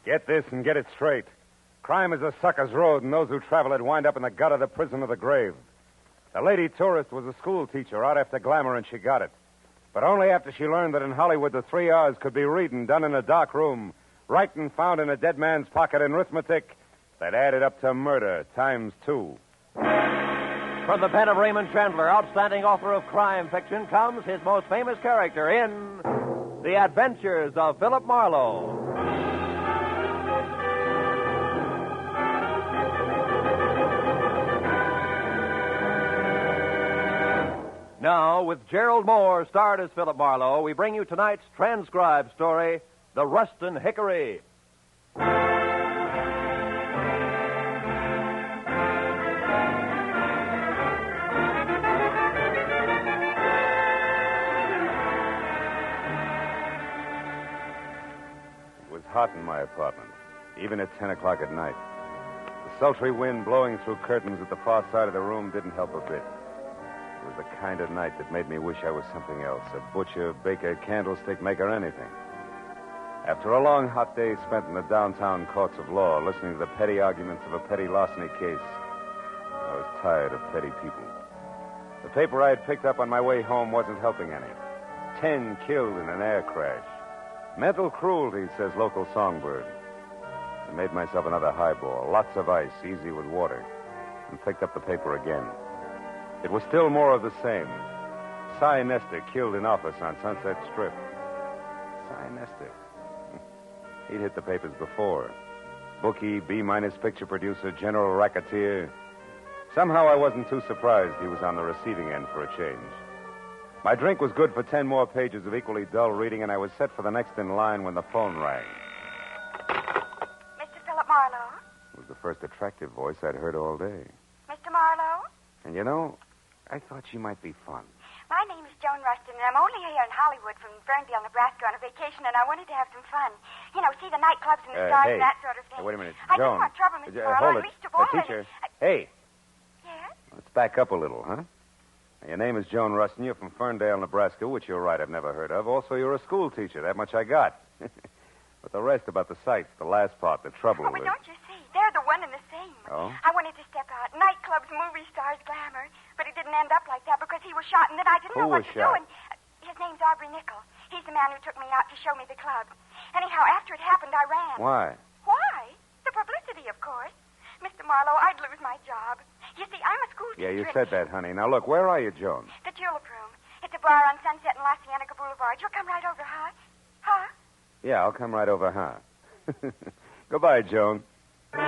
Get this and get it straight. Crime is a sucker's road, and those who travel it wind up in the gut of the prison of the grave. The lady tourist was a school teacher out after glamour, and she got it. But only after she learned that in Hollywood the 3 R's could be reading, done in a dark room, writing found in a dead man's pocket, and arithmetic that added up to murder times 2. From the pen of Raymond Chandler, outstanding author of crime fiction, comes his most famous character in The Adventures of Philip Marlowe. Now, with Gerald Moore starred as Philip Marlowe, we bring you tonight's transcribed story, The Rustin Hickory. It was hot in my apartment, even at 10 o'clock at night. The sultry wind blowing through curtains at the far side of the room didn't help a bit. It was the kind of night that made me wish I was something else, a butcher, baker, candlestick maker, anything. After a long, hot day spent in the downtown courts of law, listening to the petty arguments of a petty larceny case, I was tired of petty people. The paper I had picked up on my way home wasn't helping any. 10 killed in an air crash. Mental cruelty, says local songbird. I made myself another highball, lots of ice, easy with water, and picked up the paper again. It was still more of the same. Cy Nestor killed in office on Sunset Strip. Cy Nestor. He'd hit the papers before. Bookie, B- picture producer, general racketeer. Somehow I wasn't too surprised he was on the receiving end for a change. My drink was good for 10 more pages of equally dull reading, and I was set for the next in line when the phone rang. Mr. Philip Marlowe? It was the first attractive voice I'd heard all day. Mr. Marlowe? And you know, I thought she might be fun. My name is Joan Rustin, and I'm only here in Hollywood from Ferndale, Nebraska on a vacation, and I wanted to have some fun. You know, see the nightclubs and the stars hey. and that sort of thing. Hey, wait a minute. I Joan. don't want trouble, Mr. Marlowe, hold it. least of all. Teacher. Hey. Yes? Let's back up a little, huh? Your name is Joan Rustin. You're from Ferndale, Nebraska, which you're right, I've never heard of. Also, you're a school teacher. That much I got. But the rest about the sights, the last part, the trouble Oh, but don't you see? They're the one and the same. Oh? I wanted to step out. Nightclubs, movie stars, glamour. But it didn't end up like that because he was shot, and then I didn't know what to do. And his name's Aubrey Nickel. He's the man who took me out to show me the club. Anyhow, after it happened, I ran. Why? Why? The publicity, of course. Mr. Marlowe, I'd lose my job. You see, I'm a school teacher. Yeah, you said that, honey. Now, look, where are you, Joan? The Tulip Room. It's a bar on Sunset and La Cienega Boulevard. You'll come right over, huh? Huh? Yeah, I'll come right over, huh? Goodbye, Joan. Hey,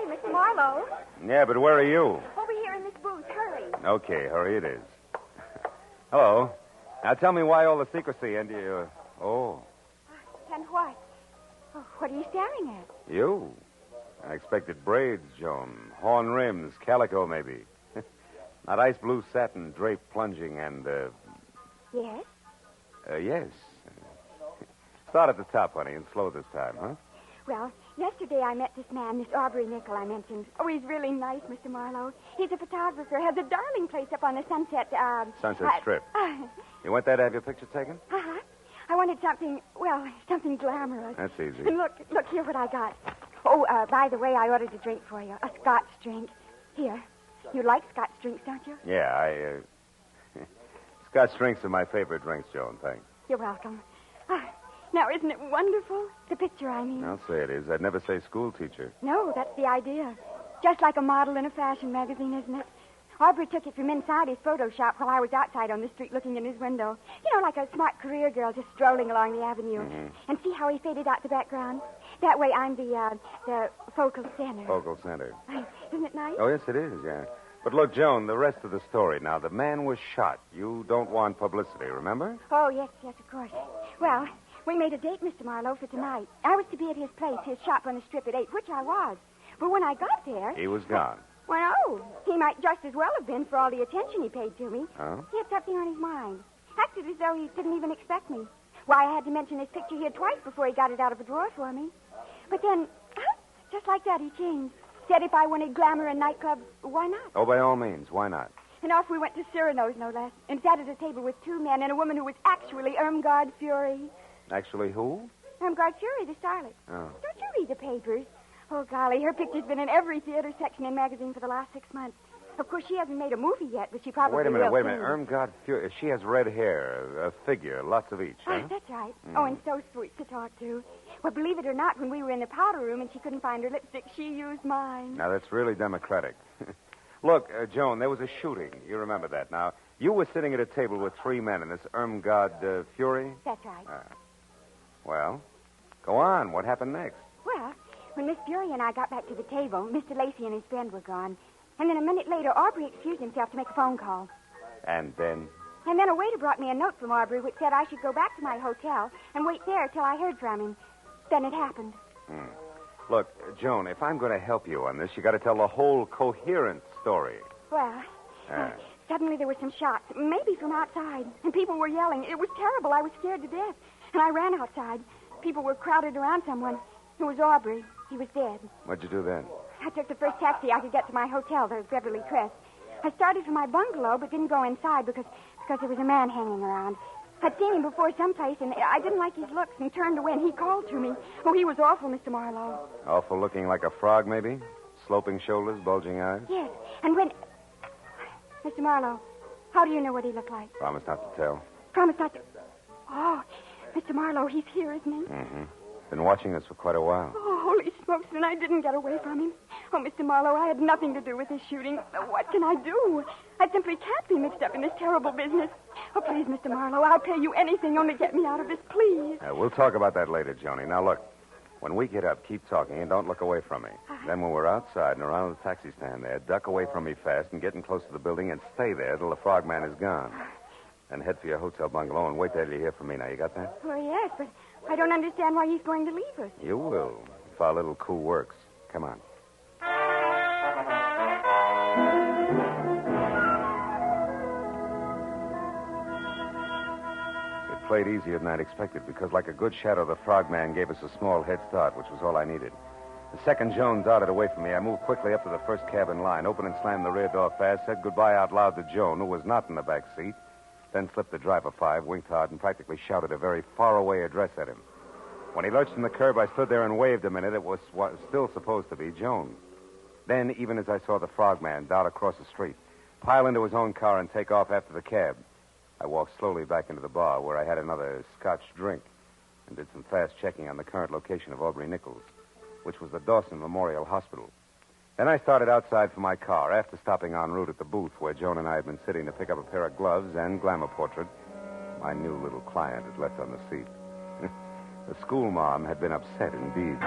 Mr. Marlowe. Yeah, but where are you? Over here in this booth. Hurry. Okay, hurry it is. Hello. Now tell me why all the secrecy and you... Oh. And what? Oh, what are you staring at? You? Unexpected braids, Joan. Horn rims, calico maybe. Not ice blue satin, drape plunging, and, Yes? Yes. Start at the top, honey, and slow this time, huh? Well, yesterday I met this man, this Aubrey Nickel I mentioned. Oh, he's really nice, Mr. Marlowe. He's a photographer, has a darling place up on the Sunset, Sunset Strip. You went there to have your picture taken? Uh-huh. I wanted something, well, something glamorous. That's easy. And look here what I got. Oh, by the way, I ordered a drink for you. A Scotch drink. Here. You like Scotch drinks, don't you? Yeah, Scotch drinks are my favorite drinks, Joan, thanks. You're welcome. Now, isn't it wonderful? The picture, I mean. I'll say it is. I'd never say school teacher. No, that's the idea. Just like a model in a fashion magazine, isn't it? Aubrey took it from inside his photo shop while I was outside on the street looking in his window. You know, like a smart career girl just strolling along the avenue. Mm-hmm. And see how he faded out the background? That way I'm the focal center. Focal center. Isn't it nice? Oh, yes, it is, yeah. But look, Joan, the rest of the story now. The man was shot. You don't want publicity, remember? Oh, yes, of course. Well, we made a date, Mr. Marlowe, for tonight. I was to be at his place, his shop on the strip at 8, which I was. But when I got there... He was gone. Well, no. He might just as well have been for all the attention he paid to me. Oh? He had something on his mind. Acted as though he didn't even expect me. Why, I had to mention his picture here twice before he got it out of a drawer for me. But then, just like that, he changed. Said if I wanted glamour in nightclubs, why not? Oh, by all means. Why not? And off we went to Cyrano's, no less, and sat at a table with two men and a woman who was actually Irmgard Fury. Actually, who? Irmgard Fury, the starlet. Oh. Don't you read the papers? Oh, golly, her picture's been in every theater section and magazine for the last 6 months. Of course, she hasn't made a movie yet, but she probably will. Wait a minute. Irmgard Fury, she has red hair, a figure, lots of each, huh? Oh, that's right. Oh, and so sweet to talk to. Well, believe it or not, when we were in the powder room and she couldn't find her lipstick, she used mine. Now, that's really democratic. Look, Joan, there was a shooting. You remember that. Now, you were sitting at a table with three men in this Irmgard Fury? That's right. Well, go on. What happened next? Well, when Miss Fury and I got back to the table, Mr. Lacey and his friend were gone. And then a minute later, Aubrey excused himself to make a phone call. And then? And then a waiter brought me a note from Aubrey which said I should go back to my hotel and wait there till I heard from him. Then it happened. Look, Joan, if I'm going to help you on this, you got to tell the whole coherent story. Well, suddenly there were some shots, maybe from outside, and people were yelling. It was terrible. I was scared to death. And I ran outside. People were crowded around someone. It was Aubrey. He was dead. What'd you do then? I took the first taxi I could get to my hotel, the Beverly Crest. I started for my bungalow, but didn't go inside because there was a man hanging around. I'd seen him before someplace, and I didn't like his looks and turned away, and he called to me. Oh, he was awful, Mr. Marlowe. Awful looking like a frog, maybe? Sloping shoulders, bulging eyes? Yes, and when... Mr. Marlowe, how do you know what he looked like? Promise not to tell. Promise not to... Oh, Mr. Marlowe, he's here, isn't he? Mm-hmm. Been watching us for quite a while. Oh, holy smokes, and I didn't get away from him. Oh, Mr. Marlowe, I had nothing to do with this shooting. What can I do? I simply can't be mixed up in this terrible business. Oh, please, Mr. Marlowe, I'll pay you anything, only get me out of this, please. We'll talk about that later, Joni. Now, look, when we get up, keep talking and don't look away from me. Then when we're outside and around the taxi stand there, duck away from me fast and get in close to the building and stay there till the frogman is gone. Then head for your hotel bungalow and wait there till you hear from me. Now, you got that? Oh, yes, but I don't understand why he's going to leave us. You will, if our little coup works. Come on. It played easier than I'd expected because, like a good shadow, the frogman gave us a small head start, which was all I needed. The second Joan darted away from me, I moved quickly up to the first cab in line, opened and slammed the rear door fast, said goodbye out loud to Joan, who was not in the back seat, then slipped the driver 5, winked hard, and practically shouted a very far-away address at him. When he lurched from the curb, I stood there and waved a minute. It was what was still supposed to be Joan. Then, even as I saw the frogman dart across the street, pile into his own car and take off after the cab, I walked slowly back into the bar where I had another Scotch drink and did some fast checking on the current location of Aubrey Nichols, which was the Dawson Memorial Hospital. Then I started outside for my car after stopping en route at the booth where Joan and I had been sitting to pick up a pair of gloves and glamour portrait my new little client had left on the seat. The school mom had been upset indeed.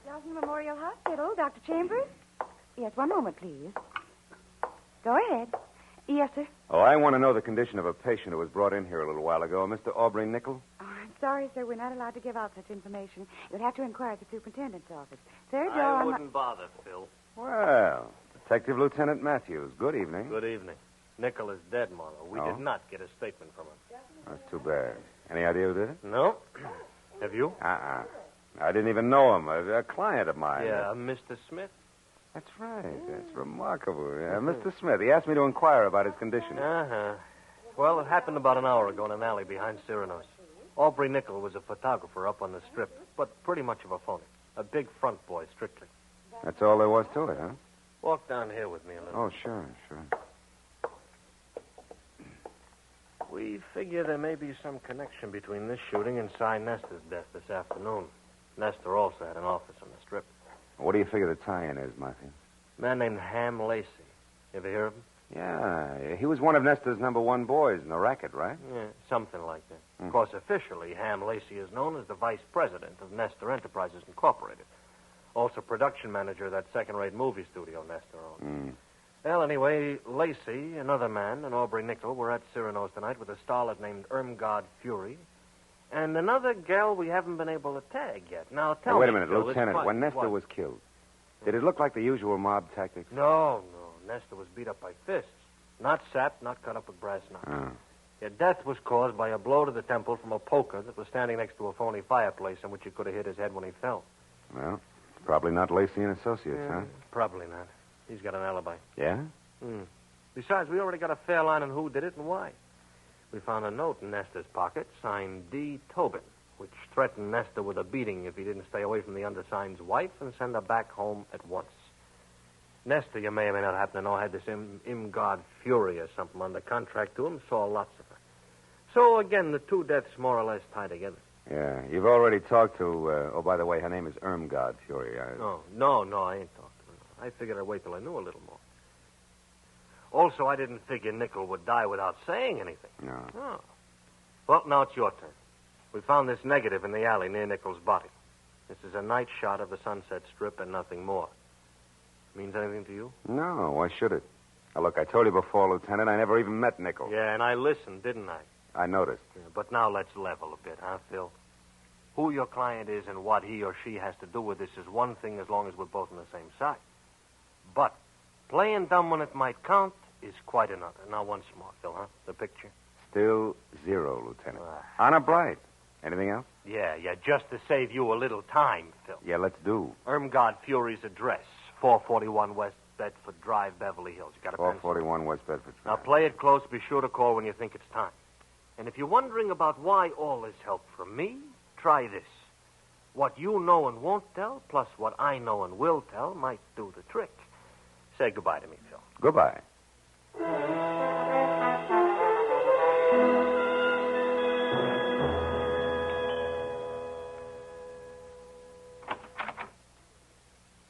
Dawson Memorial Hospital, Dr. Chambers? Yes, one moment, please. Go ahead. Yes, sir. Oh, I want to know the condition of a patient who was brought in here a little while ago, Mr. Aubrey Nichols. Oh, I'm sorry, sir. We're not allowed to give out such information. You'll have to inquire at the superintendent's office. Sir, Joe, I wouldn't bother, Phil. Well, Detective Lieutenant Matthews, good evening. Good evening. Nickel is dead, Marlowe. We did not get a statement from him. That's too bad. Any idea who did it? No. Have you? I didn't even know him. A client of mine. Yeah, Mr. Smith. That's right. That's remarkable. Mr. Smith, he asked me to inquire about his condition. Uh-huh. Well, it happened about an hour ago in an alley behind Cyrano's. Aubrey Nichols was a photographer up on the strip, but pretty much of a phony. A big front boy, strictly. That's all there was to it, huh? Walk down here with me a little. Oh, sure. We figure there may be some connection between this shooting and Cy Nestor's death this afternoon. Nestor also had an office on the strip. What do you figure the tie-in is, Matthew? A man named Ham Lacey. You ever hear of him? Yeah, he was one of Nestor's #1 boys in the racket, right? Yeah, something like that. Of course, officially, Ham Lacey is known as the vice president of Nestor Enterprises Incorporated. Also production manager of that second-rate movie studio Nestor owns. Well, anyway, Lacey, another man, and Aubrey Nichols were at Cyrano's tonight with a starlet named Irmgard Fury and another gal we haven't been able to tag yet. Now, tell me... Wait a minute, Phil, Lieutenant. When Nestor was killed, did it look like the usual mob tactics? No. Nestor was beat up by fists. Not sapped, not cut up with brass knuckles. Your death was caused by a blow to the temple from a poker that was standing next to a phony fireplace in which he could have hit his head when he fell. Well, probably not Lacey and Associates, huh? Probably not. He's got an alibi. Yeah? Besides, we already got a fair line on who did it and why. We found a note in Nestor's pocket signed D. Tobin, which threatened Nestor with a beating if he didn't stay away from the undersigned's wife and send her back home at once. Nestor, you may or may not happen to know, had this Imgard Fury or something under contract to him, saw lots of her. So, again, the two deaths more or less tie together. Yeah, you've already talked to, by the way, her name is Irmgard Fury. No, I ain't talked to her. I figured I'd wait till I knew a little more. Also, I didn't figure Nickel would die without saying anything. No. Oh. Well, now it's your turn. We found this negative in the alley near Nickel's body. This is a night shot of the Sunset Strip and nothing more. Means anything to you? No, why should it? Now, look, I told you before, Lieutenant, I never even met Nickel. Yeah, and I listened, didn't I? I noticed. Yeah, but now let's level a bit, huh, Phil? Who your client is and what he or she has to do with this is one thing as long as we're both on the same side. But playing dumb when it might count is quite another. Now, once more, Phil, huh? The picture? Still 0, Lieutenant. Honor bright. Anything else? Yeah, just to save you a little time, Phil. Yeah, let's do. Irmgard Fury's address, 441 West Bedford Drive, Beverly Hills. You got a pencil? 441 West Bedford Drive. Now, play it close. Be sure to call when you think it's time. And if you're wondering about why all this help from me, try this. What you know and won't tell, plus what I know and will tell, might do the trick. Say goodbye to me, Phil. Goodbye.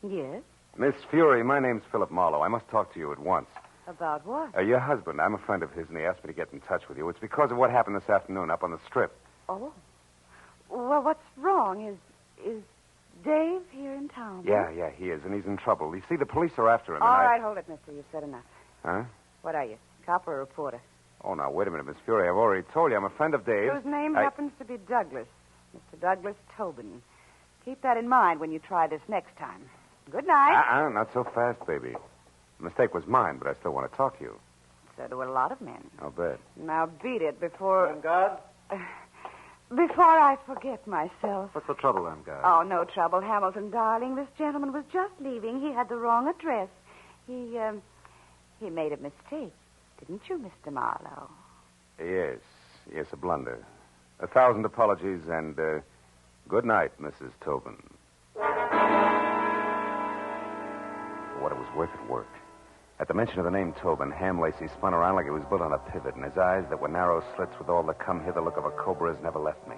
Yes? Miss Fury, my name's Philip Marlowe. I must talk to you at once. About what? Your husband. I'm a friend of his, and he asked me to get in touch with you. It's because of what happened this afternoon up on the Strip. Oh. Well, what's wrong? Is Dave here in town? Yeah, he is, and he's in trouble. You see, the police are after him. All right, hold it, mister. You've said enough. Huh? What are you, cop or reporter? Oh, now, wait a minute, Miss Fury. I've already told you I'm a friend of Dave's. Whose name happens to be Douglas. Mr. Douglas Tobin. Keep that in mind when you try this next time. Good night. Not so fast, baby. The mistake was mine, but I still want to talk to you. So do a lot of men. I'll bet. Now beat it before... Irmgard? Before I forget myself. What's the trouble, Irmgard? Oh, no trouble, Hamilton, darling. This gentleman was just leaving. He had the wrong address. He made a mistake. Didn't you, Mr. Marlowe? Yes, a blunder. 1,000 apologies, and good night, Mrs. Tobin. For what it was worth, it worked. At the mention of the name Tobin, Ham Lacey spun around like he was built on a pivot, and his eyes that were narrow slits with all the come-hither look of a cobra's never left me.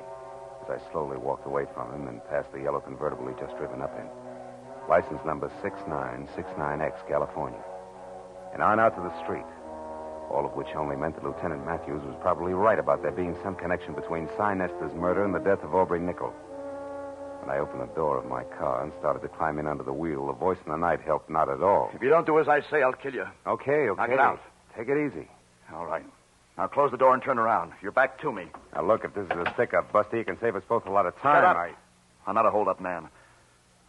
As I slowly walked away from him and past the yellow convertible he'd just driven up in. License number 6969X, California. And on out to the street. All of which only meant that Lieutenant Matthews was probably right about there being some connection between Cy Nestor's murder and the death of Aubrey Nickel. When I opened the door of my car and started to climb in under the wheel, the voice in the night helped not at all. If you don't do as I say, I'll kill you. Okay. Knock it out. Take it easy. All right. Now close the door and turn around. You're back to me. Now, look, if this is a stick-up, Busty, you can save us both a lot of time. Shut up. I'm not a hold-up man.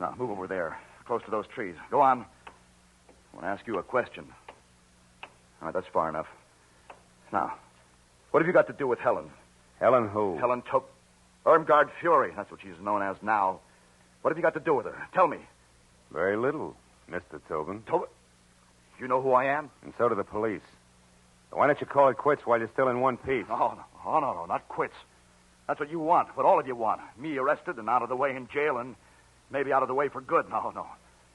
Now, move over there, close to those trees. Go on. I want to ask you a question. All right, that's far enough. Now, what have you got to do with Helen? Helen who? Helen Irmgard Fury. That's what she's known as now. What have you got to do with her? Tell me. Very little, Mr. Tobin. You know who I am? And so do the police. Why don't you call it quits while you're still in one piece? No, not quits. That's what you want, what all of you want. Me arrested and out of the way in jail and maybe out of the way for good. No.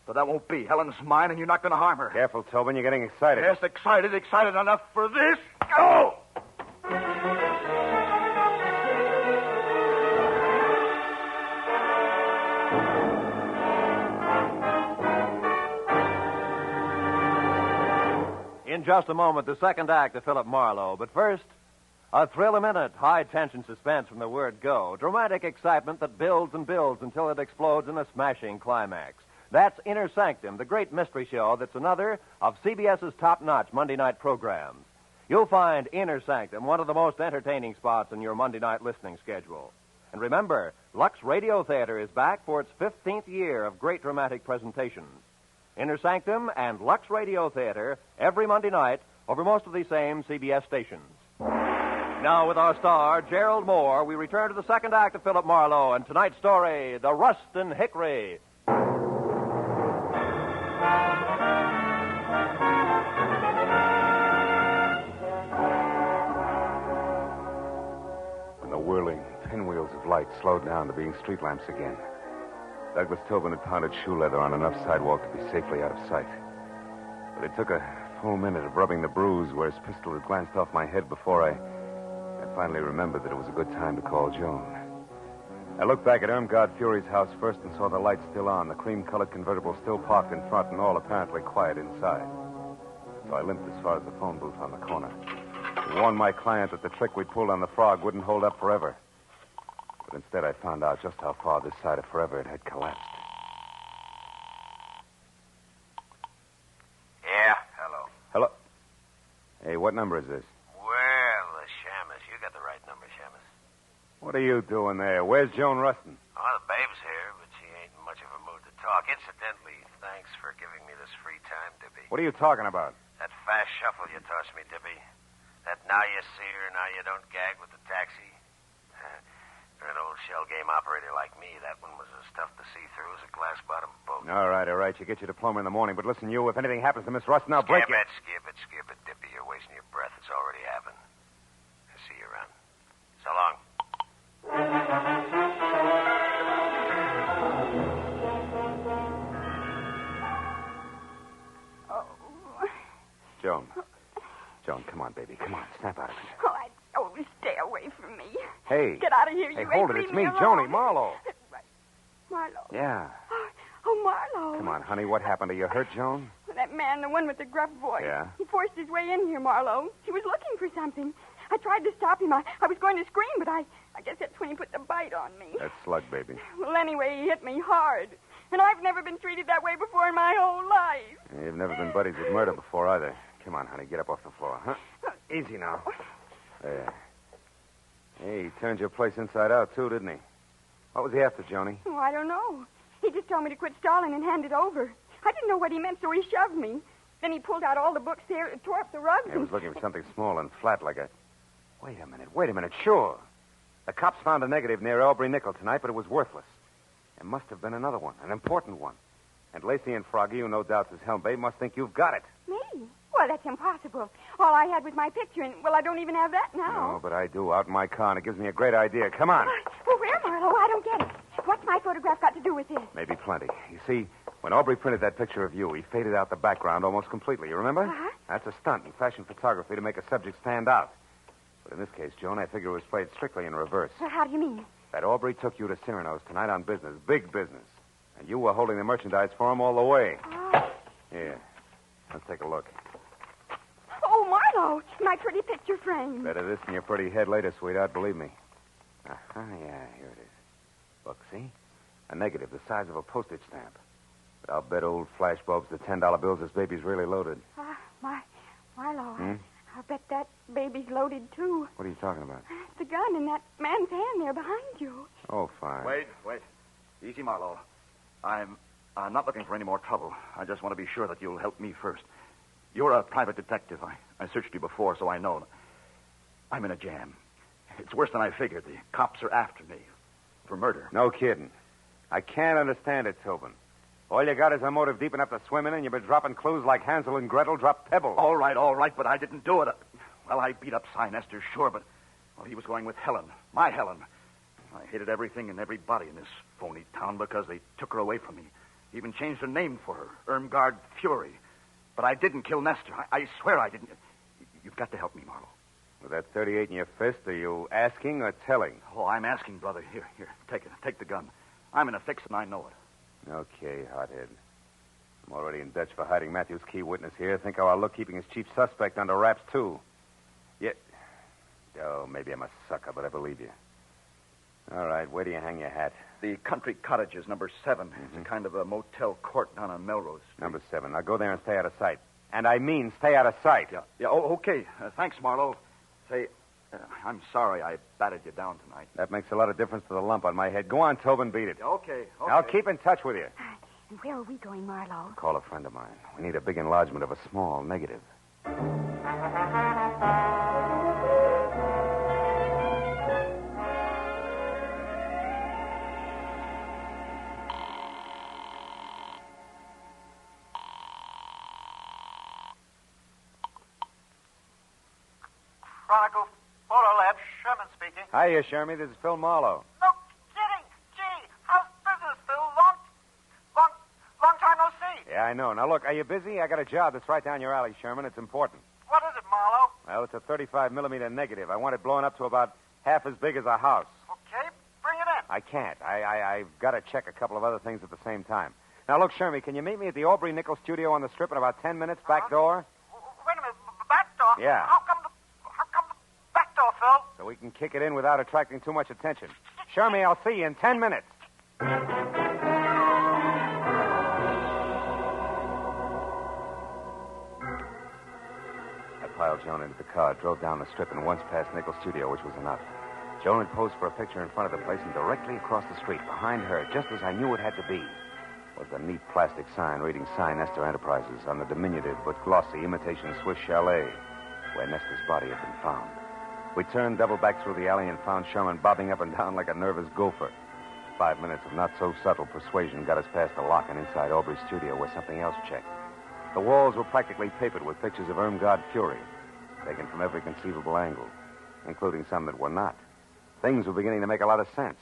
But that won't be. Helen's mine and you're not going to harm her. Careful, Tobin. You're getting excited. Yes, excited enough for this. Go! In just a moment, the second act of Philip Marlowe. But first, a thrill-a-minute, high-tension suspense from the word go. Dramatic excitement that builds and builds until it explodes in a smashing climax. That's Inner Sanctum, the great mystery show that's another of CBS's top-notch Monday night programs. You'll find Inner Sanctum one of the most entertaining spots in your Monday night listening schedule. And remember, Lux Radio Theater is back for its 15th year of great dramatic presentations. Inner Sanctum and Lux Radio Theater every Monday night over most of these same CBS stations. Now, with our star, Gerald Moore, we return to the second act of Philip Marlowe and tonight's story, The Rustin Hickory. When the whirling pinwheels of light slowed down to being street lamps again, Douglas Tobin had pounded shoe leather on enough sidewalk to be safely out of sight. But it took a full minute of rubbing the bruise where his pistol had glanced off my head before I finally remembered that it was a good time to call Joan. I looked back at Irmgard Fury's house first and saw the lights still on, the cream-colored convertible still parked in front, and all apparently quiet inside. So I limped as far as the phone booth on the corner. I warned my client that the trick we pulled on the frog wouldn't hold up forever. But instead I found out just how far this side of forever it had collapsed. Yeah, hello. Hello? Hey, what number is this? What are you doing there? Where's Joan Rustin? Oh, the babe's here, but she ain't in much of a mood to talk. Incidentally, thanks for giving me this free time, Dippy. What are you talking about? That fast shuffle you tossed me, Dippy. That now you see her, now you don't gag with the taxi. For an old shell game operator like me, that one was as tough to see through as a glass-bottom boat. All right. You get your diploma in the morning. But listen, if anything happens to Miss Rustin, I'll break it. Skip it, Dippy. You're wasting your breath. It's already happened. I'll see you around. So long. Joan, come on, baby. Come on, snap out of it. Stay away from me. Hey. Get out of here, Hey, you hold ain't it. It's leave me, alone. Joni, Marlowe. Marlowe? Yeah. Oh, Marlowe. Come on, honey. What happened? Are you hurt, Joan? That man, the one with the gruff voice. Yeah? He forced his way in here, Marlowe. He was looking for something. I tried to stop him. I was going to scream, but I guess that's when he put the bite on me. That slug, baby. Well, anyway, he hit me hard. And I've never been treated that way before in my whole life. You've never been buddies with murder before, either. Come on, honey. Get up off the floor, huh? Easy now. There. Hey, he turned your place inside out, too, didn't he? What was he after, Joni? Oh, I don't know. He just told me to quit stalling and hand it over. I didn't know what he meant, so he shoved me. Then he pulled out all the books there, tore up the rugs. He was looking for something small and flat like a... Wait a minute. Sure. The cops found a negative near Aubrey Nickel tonight, but it was worthless. There must have been another one, an important one. And Lacey and Froggy, who no doubt's his helmbabe, must think you've got it. Me? Well, that's impossible. All I had was my picture, and, I don't even have that now. No, but I do, out in my car, and it gives me a great idea. Come on. Well, where, Marlowe? I don't get it. What's my photograph got to do with this? Maybe plenty. You see, when Aubrey printed that picture of you, he faded out the background almost completely. You remember? Uh-huh. That's a stunt in fashion photography to make a subject stand out. But in this case, Joan, I figure it was played strictly in reverse. Well, how do you mean? That Aubrey took you to Cyrano's tonight on business, big business. And you were holding the merchandise for him all the way. Oh. Here. Let's take a look. Oh, Marlowe, my pretty picture frame. Better this than your pretty head later, sweetheart, believe me. Yeah, here it is. Look, see? A negative the size of a postage stamp. But I'll bet old flash bulbs the $10 bills this baby's really loaded. Marlowe, I'll bet that baby's loaded, too. What are you talking about? The gun in that man's hand there behind you. Oh, fine. Wait. Easy, Marlowe. I'm not looking for any more trouble. I just want to be sure that you'll help me first. You're a private detective. I searched you before, so I know. I'm in a jam. It's worse than I figured. The cops are after me for murder. No kidding. I can't understand it, Tobin. All you got is a motive deep enough to swim in, and you've been dropping clues like Hansel and Gretel dropped pebbles. All right, but I didn't do it. Well, I beat up Cy Nestor, sure, but he was going with Helen, my Helen. I hated everything and everybody in this phony town because they took her away from me. Even changed her name for her, Irmgard Fury. But I didn't kill Nestor. I swear I didn't. You've got to help me, Marlowe. With that 38 in your fist, are you asking or telling? Oh, I'm asking, brother. Here, take it. Take the gun. I'm in a fix, and I know it. Okay, hothead. I'm already in Dutch for hiding Matthew's key witness here. Think how I'll look keeping his chief suspect under wraps, too. Oh, maybe I'm a sucker, but I believe you. All right, where do you hang your hat? The Country Cottages, number 7. It's a kind of a motel court down on Melrose Street. Number 7. Now go there and stay out of sight. And I mean stay out of sight. Yeah. Oh, okay. Thanks, Marlowe. Say, I'm sorry I batted you down tonight. That makes a lot of difference to the lump on my head. Go on, Tobin, beat it. Okay. I'll keep in touch with you. And where are we going, Marlowe? Call a friend of mine. We need a big enlargement of a small negative. Marco Photo Lab. Sherman speaking. Hiya, Shermy. This is Phil Marlowe. No kidding. Gee, how's business, Phil? Long time no see. Yeah, I know. Now, look, are you busy? I got a job that's right down your alley, Sherman. It's important. What is it, Marlowe? Well, it's a 35-millimeter negative. I want it blown up to about half as big as a house. Okay, bring it in. I can't. I've got to check a couple of other things at the same time. Now, look, Shermy, can you meet me at the Aubrey Nickel studio on the Strip in about 10 minutes, back door? Wait a minute, back door? Yeah. How come the back door, Phil? So we can kick it in without attracting too much attention. Shermy, I'll see you in 10 minutes. I piled Joan into the car, drove down the Strip, and once past Nickel studio, which was enough. Joan had posed for a picture in front of the place, and directly across the street, behind her, just as I knew it had to be, was the neat plastic sign reading Sign Nestor Enterprises on the diminutive but glossy imitation Swiss chalet where Nestor's body had been found. We turned, doubled back through the alley, and found Sherman bobbing up and down like a nervous gopher. 5 minutes of not-so-subtle persuasion got us past the lock and inside Aubrey's studio where something else checked. The walls were practically papered with pictures of Irmgard Fury, taken from every conceivable angle, including some that were not. Things were beginning to make a lot of sense.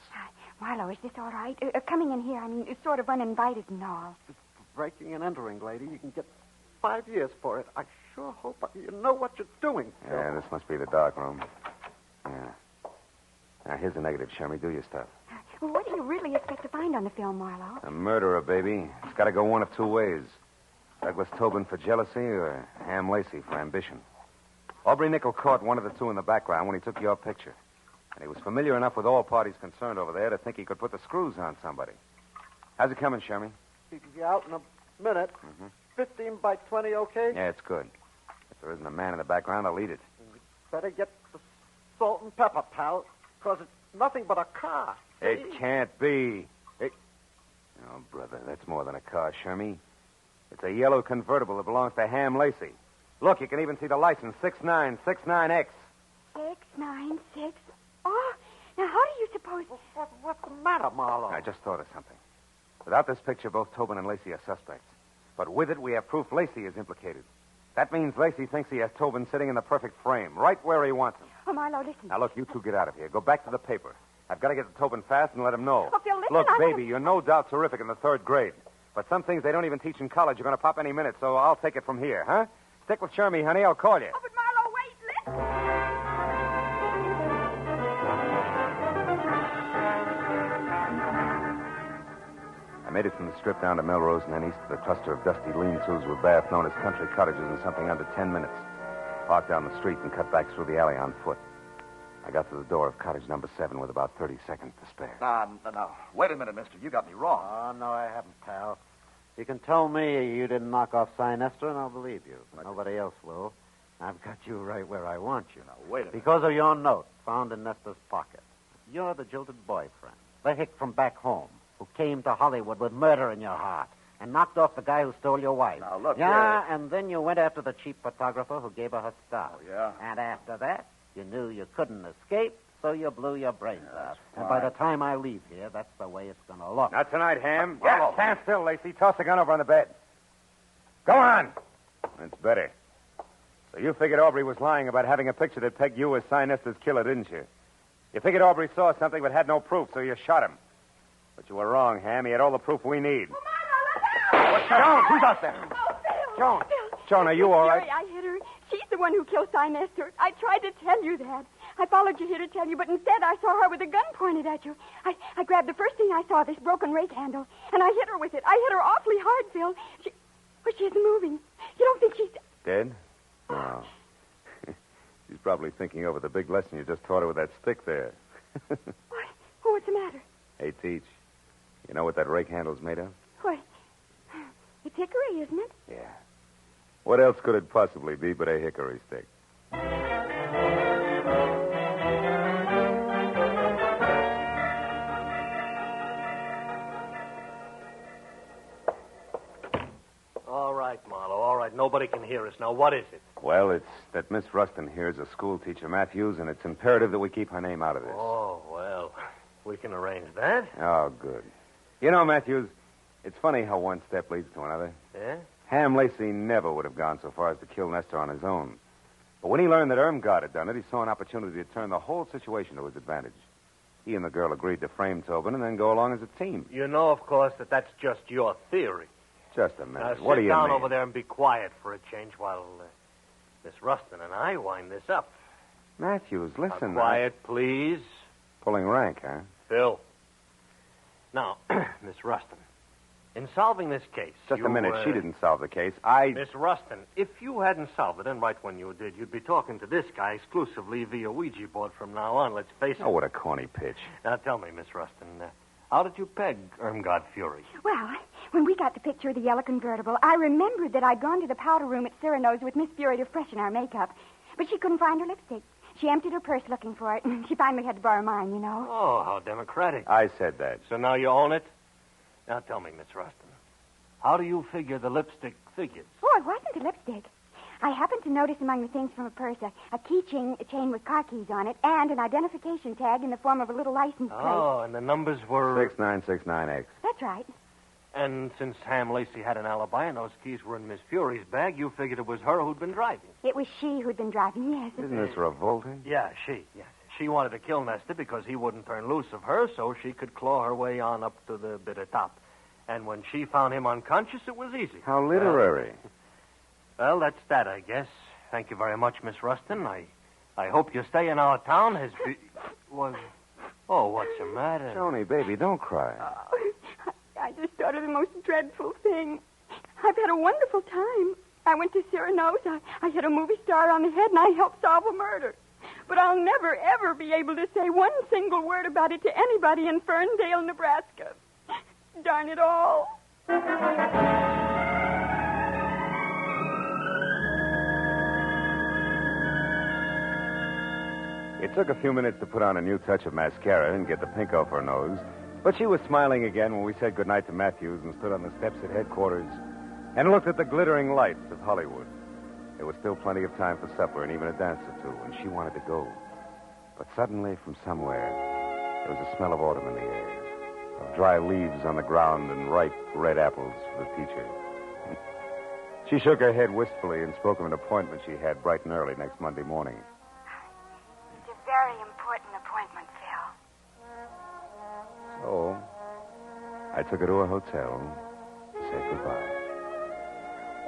Marlowe, is this all right? Coming in here, I mean, it's sort of uninvited and all. Breaking and entering, lady. You can get 5 years for it. I sure hope you know what you're doing, Phil. Yeah, this must be the dark room. Yeah. Now, here's the negative, Shermy. Do your stuff. Well, what do you really expect to find on the film, Marlowe? A murderer, baby. It's got to go one of two ways. Douglas Tobin for jealousy or Ham Lacey for ambition. Aubrey Nickel caught one of the two in the background when he took your picture. And he was familiar enough with all parties concerned over there to think he could put the screws on somebody. How's it coming, Shermy? He can be out in a minute. 15 by 20, okay? Yeah, it's good. If there isn't a man in the background, I'll eat it. Better get the salt and pepper, pal, because it's nothing but a car. It can't be. Oh, brother, that's more than a car, Shermy. It's a yellow convertible that belongs to Ham Lacey. Look, you can even see the license, 6969X. 696. Oh, now how do you suppose... What's the matter, Marlowe? I just thought of something. Without this picture, both Tobin and Lacey are suspects. But with it, we have proof Lacey is implicated. That means Lacey thinks he has Tobin sitting in the perfect frame, right where he wants him. Oh, Marlowe, listen. Now, look, you two get out of here. Go back to the paper. I've got to get to Tobin fast and let him know. Oh, Phil, listen, Look, baby, you're no doubt terrific in the 3rd grade. But some things they don't even teach in college are going to pop any minute, so I'll take it from here, huh? Stick with Shermy, honey. I'll call you. Oh, but Marlowe, wait, listen. I made it from the Strip down to Melrose and then east to the cluster of dusty lean-tos with bath known as country cottages in something under 10 minutes. Parked down the street and cut back through the alley on foot. I got to the door of cottage number 7 with about 30 seconds to spare. No. Wait a minute, mister. You got me wrong. Oh, no, I haven't, pal. You can tell me you didn't knock off Sign Nestor, and I'll believe you. But nobody else will. I've got you right where I want you. Now, wait a minute. Because of your note found in Nestor's pocket. You're the jilted boyfriend, the hick from back home, who came to Hollywood with murder in your heart and knocked off the guy who stole your wife. Now, look, Yeah, and then you went after the cheap photographer who gave her start. Oh, yeah? And after that, you knew you couldn't escape, so you blew your brains out. And fine. by the time I leave here, that's the way it's going to look. Not tonight, Ham. Marlowe. Stand still, Lacey. Toss the gun over on the bed. Go on. That's better. So you figured Aubrey was lying about having a picture that pegged you as Sign Nestor's killer, didn't you? You figured Aubrey saw something but had no proof, so you shot him. But you were wrong, Ham. He had all the proof we need. Oh, Marlowe, look out! Joan, who's out there? Oh, Phil. Joan. Phil. Joan, are you all right? Jerry, I hit her. She's the one who killed Sign Nestor. I tried to tell you that. I followed you here to tell you, but instead I saw her with a gun pointed at you. I grabbed the first thing I saw, this broken rake handle, and I hit her with it. I hit her awfully hard, Phil. She isn't moving. You don't think she's... Dead? No. She's probably thinking over the big lesson you just taught her with that stick there. What? Oh, what's the matter? Hey, Teach. You know what that rake handle's made of? What? It's hickory, isn't it? Yeah. What else could it possibly be but a hickory stick? All right, Marlowe, all right. Nobody can hear us. Now, what is it? Well, it's that Miss Rustin here is a school teacher, Matthews, and it's imperative that we keep her name out of this. Oh, well, we can arrange that. Oh, good. You know, Matthews, it's funny how one step leads to another. Yeah? Ham Lacey never would have gone so far as to kill Nestor on his own. But when he learned that Irmgard had done it, he saw an opportunity to turn the whole situation to his advantage. He and the girl agreed to frame Tobin and then go along as a team. You know, of course, that that's just your theory. Just a minute. Now, What do sit you down mean? over there and be quiet for a change while Miss Rustin and I wind this up. Matthews, listen. Quiet, please. Pulling rank, huh? Phil. Now, Miss Rustin, in solving this case... Just a minute. She didn't solve the case. Miss Rustin, if you hadn't solved it, and right when you did, you'd be talking to this guy exclusively via Ouija board from now on, let's face it. Oh, what a corny pitch. Now, tell me, Miss Rustin, how did you peg Irmgard Fury? Well, when we got the picture of the yellow convertible, I remembered that I'd gone to the powder room at Cyrano's with Miss Fury to freshen our makeup. But she couldn't find her lipstick. She emptied her purse looking for it, and she finally had to borrow mine, you know. Oh, how democratic. I said that. So now you own it? Now tell me, Miss Rustin, how do you figure the lipstick figures? Oh, it wasn't a lipstick. I happened to notice among the things from her purse a keychain, a chain with car keys on it, and an identification tag in the form of a little license plate. Oh, and the numbers were... 6969X. That's right. And since Ham Lacey had an alibi and those keys were in Miss Fury's bag, you figured it was her who'd been driving. It was she who'd been driving, yes. Isn't this revolting? Yeah, she. She wanted to kill Nestor because he wouldn't turn loose of her so she could claw her way on up to the bitter top. And when she found him unconscious, it was easy. How literary. Well, that's that, I guess. Thank you very much, Miss Rustin. I hope your stay in our town has was... Oh, what's the matter? Joni, baby, don't cry. I just thought of the most dreadful thing. I've had a wonderful time. I went to Cyrano's. I hit a movie star on the head, and I helped solve a murder. But I'll never, ever be able to say one single word about it to anybody in Ferndale, Nebraska. Darn it all. It took a few minutes to put on a new touch of mascara and get the pink off her nose. But she was smiling again when we said goodnight to Matthews and stood on the steps at headquarters and looked at the glittering lights of Hollywood. There was still plenty of time for supper and even a dance or two, and she wanted to go. But suddenly, from somewhere, there was a smell of autumn in the air, of dry leaves on the ground and ripe red apples for the teacher. She shook her head wistfully and spoke of an appointment she had bright and early next Monday morning. It's a very important appointment, Phil. So, I took her to a hotel and said goodbye.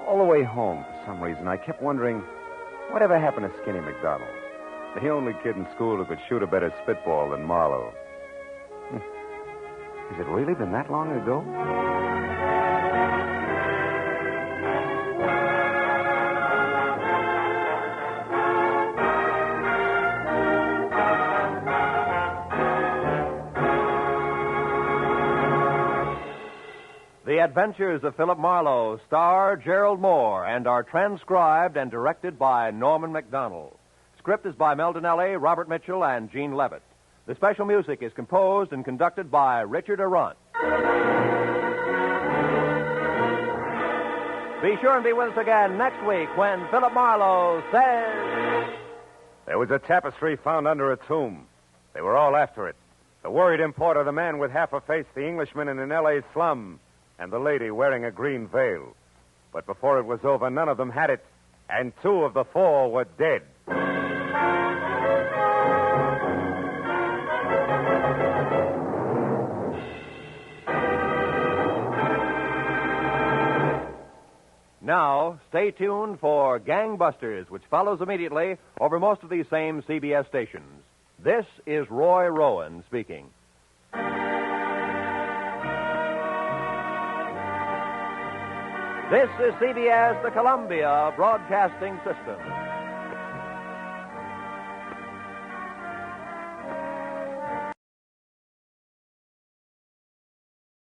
All the way home, for some reason, I kept wondering, whatever happened to Skinny McDonald? The only kid in school who could shoot a better spitball than Marlowe. Has it really been that long ago? The Adventures of Philip Marlowe star Gerald Moore and are transcribed and directed by Norman MacDonald. Script is by Mel Donnelly, Robert Mitchell, and Gene Levitt. The special music is composed and conducted by Richard Arant. Be sure and be with us again next week when Philip Marlowe says... There was a tapestry found under a tomb. They were all after it. The worried importer, the man with half a face, the Englishman in an L.A. slum, and the lady wearing a green veil. But before it was over, none of them had it, and 2 of the 4 were dead. Now, stay tuned for Gangbusters, which follows immediately over most of these same CBS stations. This is Roy Rowan speaking. This is CBS, the Columbia Broadcasting System.